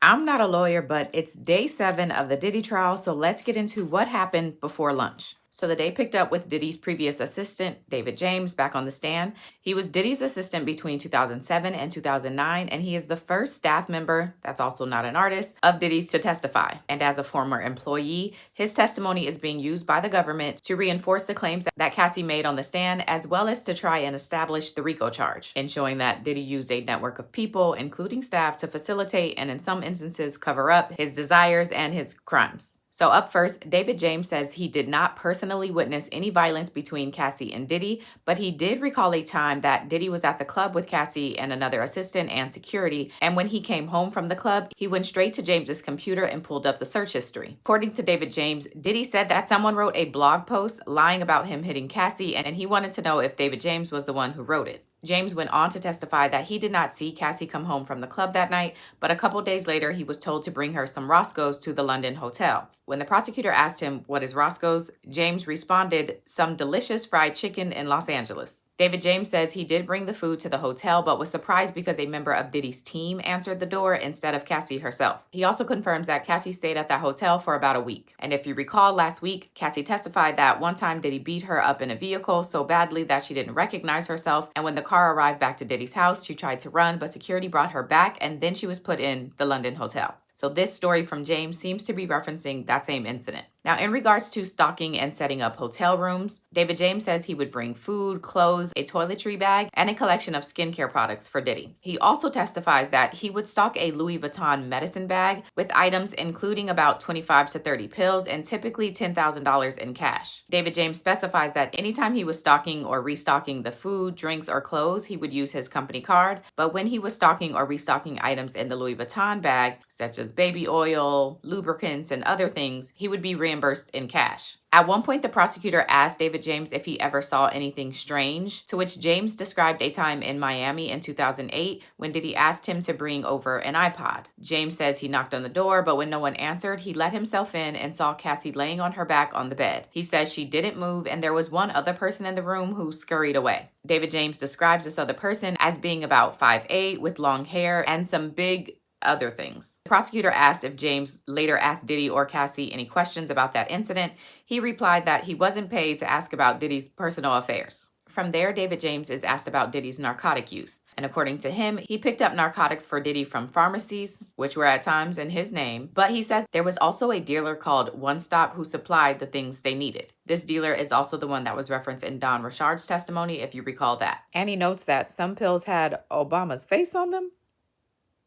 I'm not a lawyer, but it's day 7 of the Diddy trial, so let's get into what happened before lunch. So the day picked up with Diddy's previous assistant, David James, back on the stand. He was Diddy's assistant between 2007 and 2009, and he is the first staff member, that's also not an artist, of Diddy's to testify. And as a former employee, his testimony is being used by the government to reinforce the claims that Cassie made on the stand, as well as to try and establish the RICO charge, in showing that Diddy used a network of people, including staff, to facilitate and in some instances cover up his desires and his crimes. So up first, David James says he did not personally witness any violence between Cassie and Diddy, but he did recall a time that Diddy was at the club with Cassie and another assistant and security, and when he came home from the club, he went straight to James's computer and pulled up the search history. According to David James, Diddy said that someone wrote a blog post lying about him hitting Cassie, and he wanted to know if David James was the one who wrote it. James went on to testify that he did not see Cassie come home from the club that night, but a couple days later, he was told to bring her some Roscoe's to the London hotel. When the prosecutor asked him, "What is Roscoe's?" James responded, "Some delicious fried chicken in Los Angeles." David James says he did bring the food to the hotel, but was surprised because a member of Diddy's team answered the door instead of Cassie herself. He also confirms that Cassie stayed at that hotel for about a week. And if you recall last week, Cassie testified that one time Diddy beat her up in a vehicle so badly that she didn't recognize herself, and when the car arrived back to Diddy's house, she tried to run, but security brought her back, and then she was put in the London hotel. So this story from James seems to be referencing that same incident. Now, in regards to stocking and setting up hotel rooms, David James says he would bring food, clothes, a toiletry bag, and a collection of skincare products for Diddy. He also testifies that he would stock a Louis Vuitton medicine bag with items including about 25 to 30 pills and typically $10,000 in cash. David James specifies that anytime he was stocking or restocking the food, drinks, or clothes, he would use his company card. But when he was stocking or restocking items in the Louis Vuitton bag, such as baby oil, lubricants, and other things, he would be reimbursed in cash. At one point, the prosecutor asked David James if he ever saw anything strange, to which James described a time in Miami in 2008 when Diddy asked him to bring over an iPod. James says he knocked on the door, but when no one answered, he let himself in and saw Cassie laying on her back on the bed. He says she didn't move and there was one other person in the room who scurried away. David James describes this other person as being about 5'8" with long hair and some big other things. The prosecutor asked if James later asked Diddy or Cassie any questions about that incident. He replied that he wasn't paid to ask about Diddy's personal affairs. From there, David James is asked about Diddy's narcotic use. And according to him, he picked up narcotics for Diddy from pharmacies, which were at times in his name. But he says there was also a dealer called One Stop who supplied the things they needed. This dealer is also the one that was referenced in Don Richard's testimony, if you recall that. And he notes that some pills had Obama's face on them.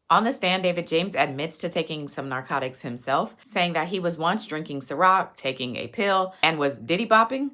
On the stand, David James admits to taking some narcotics himself, saying that he was once drinking Ciroc, taking a pill, and was Diddy bopping.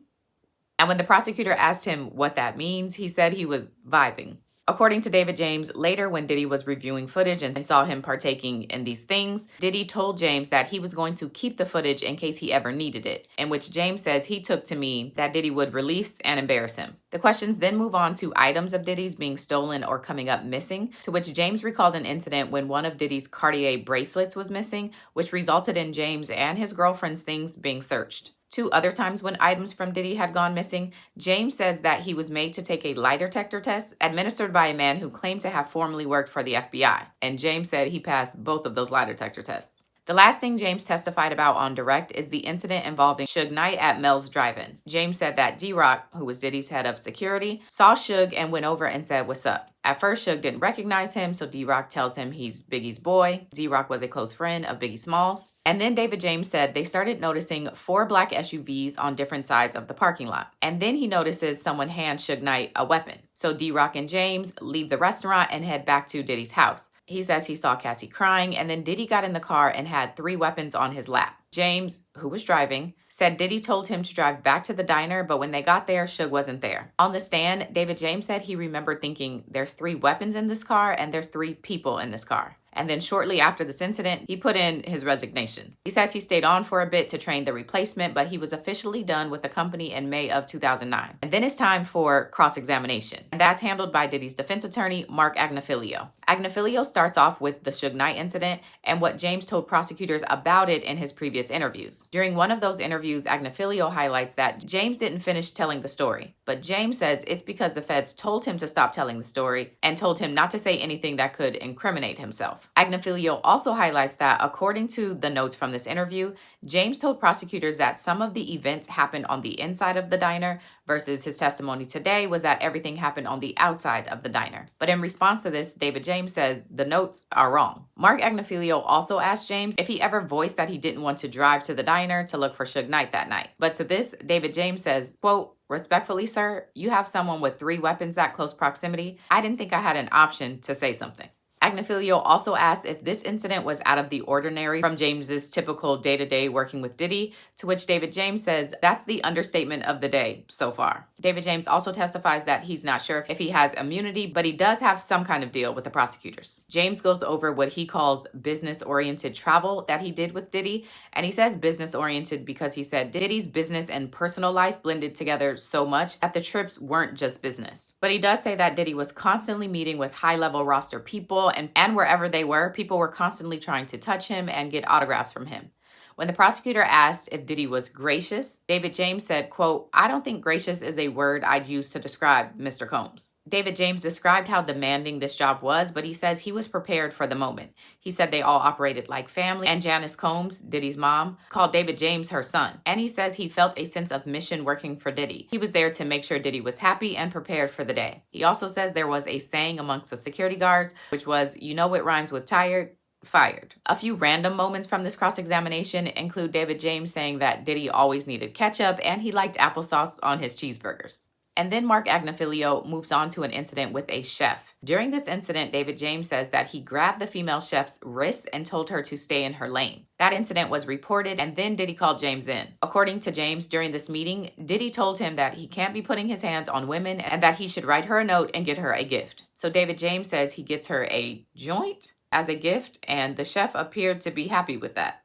And when the prosecutor asked him what that means, he said he was vibing. According to David James, later when Diddy was reviewing footage and saw him partaking in these things, Diddy told James that he was going to keep the footage in case he ever needed it, in which James says he took to mean that Diddy would release and embarrass him. The questions then move on to items of Diddy's being stolen or coming up missing, to which James recalled an incident when one of Diddy's Cartier bracelets was missing, which resulted in James and his girlfriend's things being searched. 2 other times when items from Diddy had gone missing, James says that he was made to take a lie detector test administered by a man who claimed to have formerly worked for the FBI. And James said he passed both of those lie detector tests. The last thing James testified about on direct is the incident involving Suge Knight at Mel's Drive-In. James said that D-Rock, who was Diddy's head of security, saw Suge and went over and said, "What's up?" At first, Suge didn't recognize him, so D-Rock tells him he's Biggie's boy. D-Rock was a close friend of Biggie Smalls. And then David James said they started noticing 4 black SUVs on different sides of the parking lot. And then he notices someone hand Suge Knight a weapon. So D-Rock and James leave the restaurant and head back to Diddy's house. He says he saw Cassie crying, and then Diddy got in the car and had 3 weapons on his lap. James, who was driving, said Diddy told him to drive back to the diner, but when they got there, Suge wasn't there. On the stand, David James said he remembered thinking, there's 3 weapons in this car and there's 3 people in this car. And then shortly after this incident, he put in his resignation. He says he stayed on for a bit to train the replacement, but he was officially done with the company in May of 2009. And then it's time for cross-examination. And that's handled by Diddy's defense attorney, Mark Agnifilio. Agnifilio starts off with the Suge Knight incident and what James told prosecutors about it in his previous interviews. During one of those interviews, Agnifilio highlights that James didn't finish telling the story, but James says it's because the feds told him to stop telling the story and told him not to say anything that could incriminate himself. himself. Agnifilio also highlights that, according to the notes from this interview, James told prosecutors that some of the events happened on the inside of the diner, versus his testimony today was that everything happened on the outside of the diner. But in response to this, David James says the notes are wrong. Mark Agnifilio also asked James if he ever voiced that he didn't want to drive to the diner to look for Suge Knight that night. But to this, David James says, quote, "Respectfully, sir, you have someone with 3 weapons that close proximity. I didn't think I had an option to say something." Agnifilio also asked if this incident was out of the ordinary from James's typical day-to-day working with Diddy, to which David James says that's the understatement of the day so far. David James also testifies that he's not sure if he has immunity, but he does have some kind of deal with the prosecutors. James goes over what he calls business-oriented travel that he did with Diddy, and he says business-oriented because he said Diddy's business and personal life blended together so much that the trips weren't just business. But he does say that Diddy was constantly meeting with high-level roster people, and wherever they were, people were constantly trying to touch him and get autographs from him. When the prosecutor asked if Diddy was gracious, David James said, quote, "I don't think gracious is a word I'd use to describe Mr. Combs." David James described how demanding this job was, but he says he was prepared for the moment. He said they all operated like family, and Janice Combs, Diddy's mom, called David James her son. And he says he felt a sense of mission working for Diddy. He was there to make sure Diddy was happy and prepared for the day. He also says there was a saying amongst the security guards, which was, "You know what rhymes with tired? Fired." A few random moments from this cross-examination include David James saying that Diddy always needed ketchup and he liked applesauce on his cheeseburgers. And then Mark Agnifilio moves on to an incident with a chef. During this incident, David James says that he grabbed the female chef's wrist and told her to stay in her lane. That incident was reported, and then Diddy called James in. According to James, during this meeting, Diddy told him that he can't be putting his hands on women and that he should write her a note and get her a gift. So David James says he gets her a joint as a gift, and the chef appeared to be happy with that.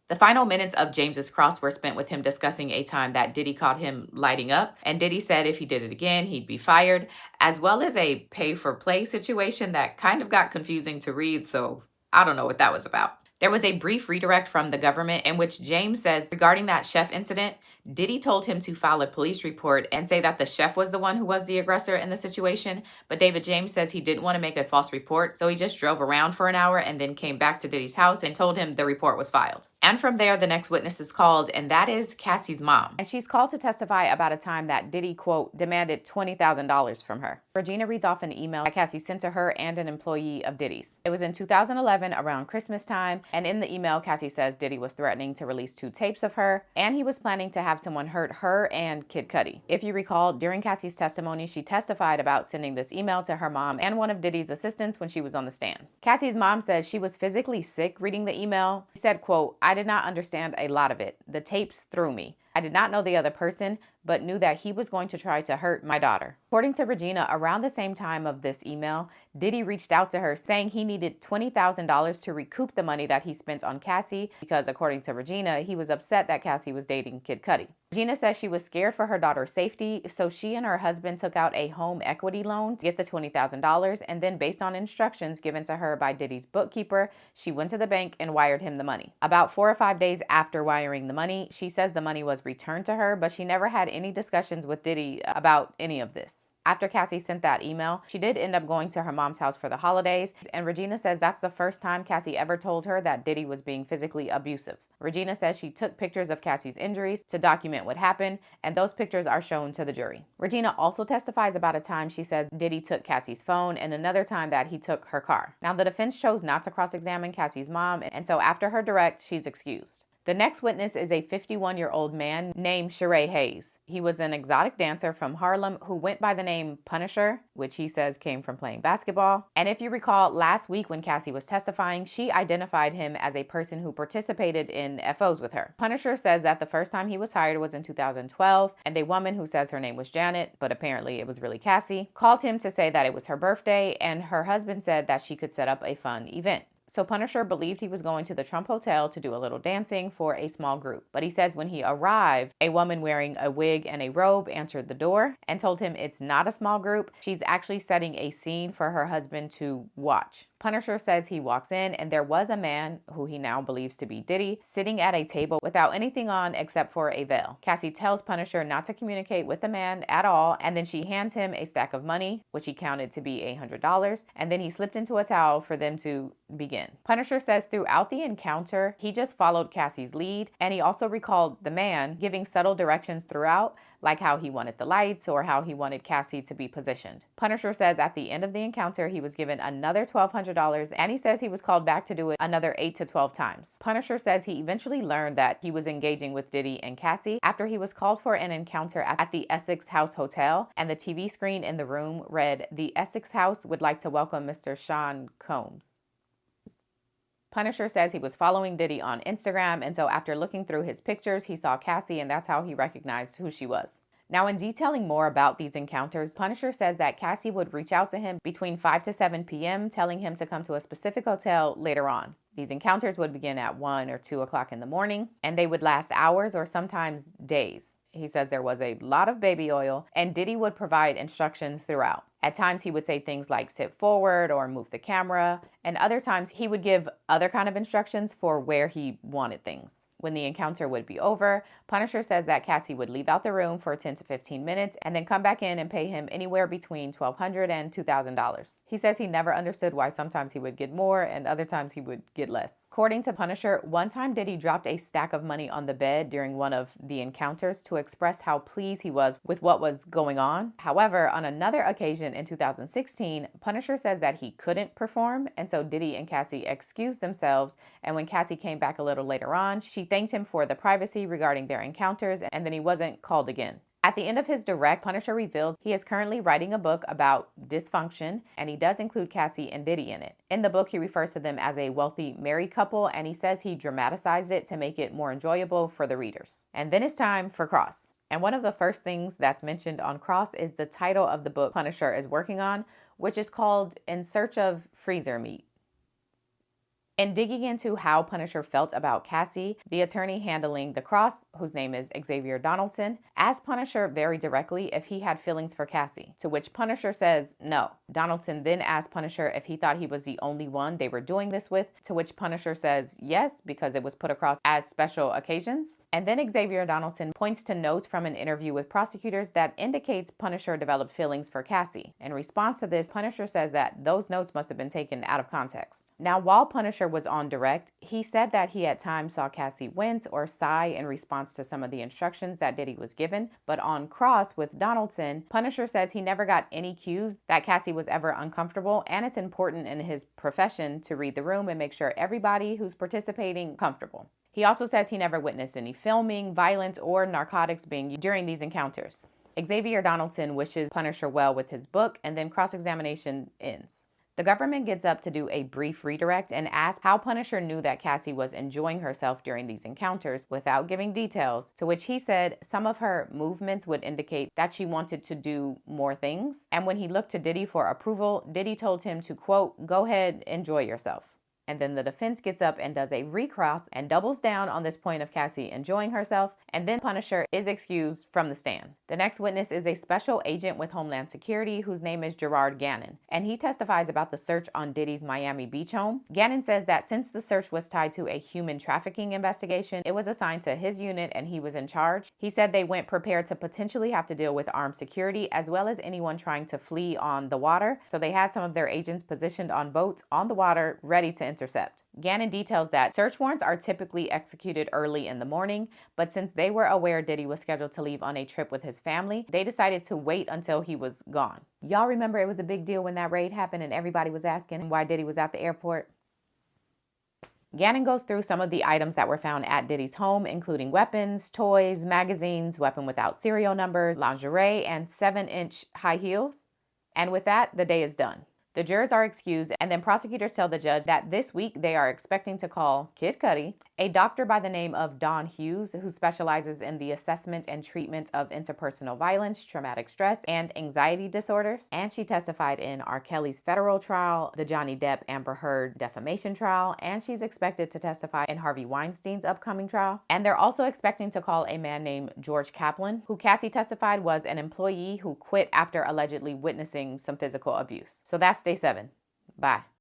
The final minutes of James's cross were spent with him discussing a time that Diddy caught him lighting up, and Diddy said if he did it again, he'd be fired, as well as a pay-for-play situation that kind of got confusing to read, so I don't know what that was about. There was a brief redirect from the government in which James says regarding that chef incident, Diddy told him to file a police report and say that the chef was the one who was the aggressor in the situation, but David James says he didn't want to make a false report, so he just drove around for an hour and then came back to Diddy's house and told him the report was filed. And from there, the next witness is called, and that is Cassie's mom. And she's called to testify about a time that Diddy, quote, demanded $20,000 from her. Regina reads off an email that Cassie sent to her and an employee of Diddy's. It was in 2011 around Christmas time, and in the email, Cassie says Diddy was threatening to release 2 tapes of her, and he was planning to have someone hurt her and Kid Cudi. If you recall, during Cassie's testimony, she testified about sending this email to her mom and one of Diddy's assistants when she was on the stand. Cassie's mom says she was physically sick reading the email. She said, quote, "I did not understand a lot of it. The tapes threw me. I did not know the other person, but knew that he was going to try to hurt my daughter." According to Regina, around the same time of this email, Diddy reached out to her saying he needed $20,000 to recoup the money that he spent on Cassie because, according to Regina, he was upset that Cassie was dating Kid Cudi. Regina says she was scared for her daughter's safety, so she and her husband took out a home equity loan to get the $20,000, and then based on instructions given to her by Diddy's bookkeeper, she went to the bank and wired him the money. About 4 or 5 days after wiring the money, she says the money was returned to her, but she never had any discussions with Diddy about any of this. After Cassie sent that email, she did end up going to her mom's house for the holidays, and Regina says that's the first time Cassie ever told her that Diddy was being physically abusive. Regina says she took pictures of Cassie's injuries to document what happened, and those pictures are shown to the jury. Regina also testifies about a time she says Diddy took Cassie's phone and another time that he took her car. Now, the defense chose not to cross-examine Cassie's mom, and so after her direct, she's excused. The next witness is a 51-year-old man named Sharay Hayes. He was an exotic dancer from Harlem who went by the name Punisher, which he says came from playing basketball. And if you recall, last week when Cassie was testifying, she identified him as a person who participated in FOs with her. Punisher says that the first time he was hired was in 2012, and a woman who says her name was Janet, but apparently it was really Cassie, called him to say that it was her birthday, and her husband said that she could set up a fun event. So Punisher believed he was going to the Trump Hotel to do a little dancing for a small group. But he says when he arrived, a woman wearing a wig and a robe answered the door and told him it's not a small group. She's actually setting a scene for her husband to watch. Punisher says he walks in and there was a man, who he now believes to be Diddy, sitting at a table without anything on except for a veil. Cassie tells Punisher not to communicate with the man at all, and then she hands him a stack of money, which he counted to be $100, and then he slipped into a towel for them to begin. Punisher says throughout the encounter, he just followed Cassie's lead, and he also recalled the man giving subtle directions throughout, like how he wanted the lights or how he wanted Cassie to be positioned. Punisher says at the end of the encounter, he was given another $1,200, and he says he was called back to do it another 8 to 12 times. Punisher says he eventually learned that he was engaging with Diddy and Cassie after he was called for an encounter at the Essex House Hotel, and the TV screen in the room read, "The Essex House would like to welcome Mr. Sean Combs." Punisher says he was following Diddy on Instagram, and so after looking through his pictures, he saw Cassie, and that's how he recognized who she was. Now, in detailing more about these encounters, Punisher says that Cassie would reach out to him between 5 to 7 p.m., telling him to come to a specific hotel later on. These encounters would begin at 1 or 2 o'clock in the morning, and they would last hours or sometimes days. He says there was a lot of baby oil, and Diddy would provide instructions throughout. At times, he would say things like sit forward or move the camera, and other times he would give other kind of instructions for where he wanted things. When the encounter would be over, Punisher says that Cassie would leave out the room for 10 to 15 minutes and then come back in and pay him anywhere between $1,200 and $2,000. He says he never understood why sometimes he would get more and other times he would get less. According to Punisher, one time Diddy dropped a stack of money on the bed during one of the encounters to express how pleased he was with what was going on. However, on another occasion in 2016, Punisher says that he couldn't perform, and so Diddy and Cassie excused themselves, and when Cassie came back a little later on, she thanked him for the privacy regarding their encounters, and then he wasn't called again. At the end of his direct, Punisher reveals he is currently writing a book about dysfunction, and he does include Cassie and Diddy in it. In the book, he refers to them as a wealthy married couple, and he says he dramatized it to make it more enjoyable for the readers. And then it's time for Cross. And one of the first things that's mentioned on Cross is the title of the book Punisher is working on, which is called In Search of Freezer Meat. In digging into how Punisher felt about Cassie, the attorney handling the Cross, whose name is Xavier Donaldson, asked Punisher very directly if he had feelings for Cassie, to which Punisher says no. Donaldson then asked Punisher if he thought he was the only one they were doing this with, to which Punisher says yes, because it was put across as special occasions. And then Xavier Donaldson points to notes from an interview with prosecutors that indicates Punisher developed feelings for Cassie. In response to this, Punisher says that those notes must have been taken out of context. Now, while Punisher was on direct, he said that he at times saw Cassie wince or sigh in response to some of the instructions that Diddy was given, but on Cross with Donaldson, Punisher says he never got any cues that Cassie was ever uncomfortable, and it's important in his profession to read the room and make sure everybody who's participating is comfortable. He also says he never witnessed any filming, violence, or narcotics being used during these encounters. Xavier Donaldson wishes Punisher well with his book, and then cross-examination ends. The government gets up to do a brief redirect and asks how Punisher knew that Cassie was enjoying herself during these encounters without giving details, to which he said some of her movements would indicate that she wanted to do more things. And when he looked to Diddy for approval, Diddy told him to, quote, "Go ahead, enjoy yourself." And then the defense gets up and does a recross and doubles down on this point of Cassie enjoying herself, and then Punisher is excused from the stand. The next witness is a special agent with Homeland Security whose name is Gerard Gannon, and he testifies about the search on Diddy's Miami Beach home. Gannon says that since the search was tied to a human trafficking investigation, it was assigned to his unit and he was in charge. He said they went prepared to potentially have to deal with armed security as well as anyone trying to flee on the water, so they had some of their agents positioned on boats on the water ready to intercept. Gannon details that search warrants are typically executed early in the morning, but since they were aware Diddy was scheduled to leave on a trip with his family, they decided to wait until he was gone. Y'all remember it was a big deal when that raid happened and everybody was asking why Diddy was at the airport? Gannon goes through some of the items that were found at Diddy's home, including weapons, toys, magazines, weapon without serial numbers, lingerie, and 7-inch high heels. And with that, the day is done. The jurors are excused, and then prosecutors tell the judge that this week they are expecting to call Kid Cudi, a doctor by the name of Dawn Hughes, who specializes in the assessment and treatment of interpersonal violence, traumatic stress, and anxiety disorders. And she testified in R. Kelly's federal trial, the Johnny Depp Amber Heard defamation trial, and she's expected to testify in Harvey Weinstein's upcoming trial. And they're also expecting to call a man named George Kaplan, who Cassie testified was an employee who quit after allegedly witnessing some physical abuse. So that's day 7. Bye.